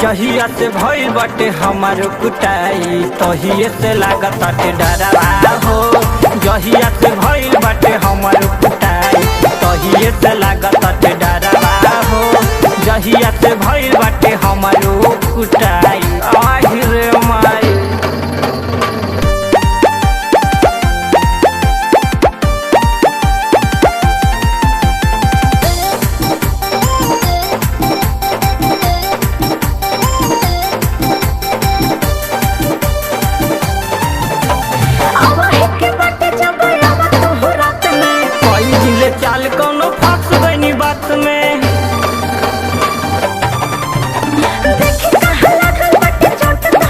जहिया से भइल बाटे हमारो कुटाई तहिए से लागत बाटे डरावा हो। जहिया से भइल बाटे हमारो कुटाई तहिए से लागत बाटे डरावा हो। जहिया से भइल बाटे हमारो कुटाई आहिरे माई। चाल कोनो फंस गईनी बात में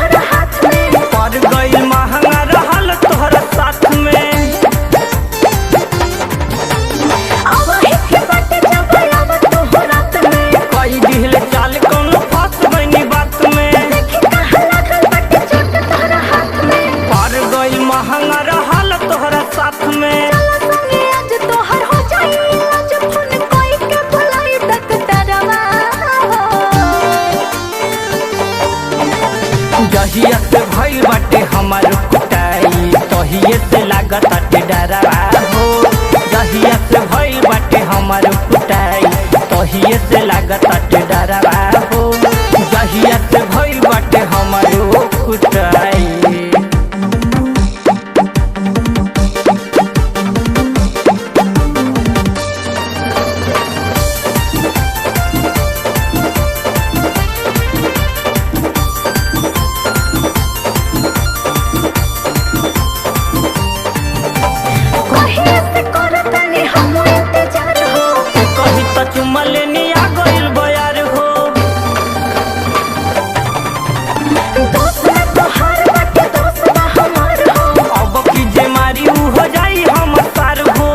पड़ गई महंगा रहल तोहरा साथ में। कई दिल चाल कोनो फंस गईनी बात में पड़ गई महंगा रहल तोहरा साथ में। जहिया से भइल बाटे हमार कुटाई तहिए से लागत बाटे डरावा हो। जहिया से भइल बाटे हमार कुटाई तहिए से लागत बाटे डरावा हो। जहिया से भइल बाटे हमार कुटाई। चुम्मा लेनी आ गइल बयार हो। अब की जे मारी उ हो जाई हम सार हो।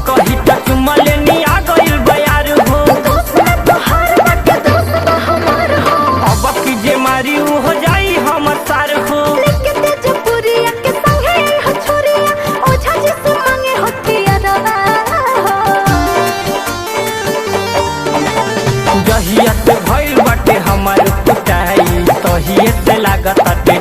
कही त चुम्मा लेनी आ गइल बयार हो। अब की जे मारी उ हो जाई हम सार हो। जहिया से भइल बाटे हमार कुटाई तहिए से लागत बाटे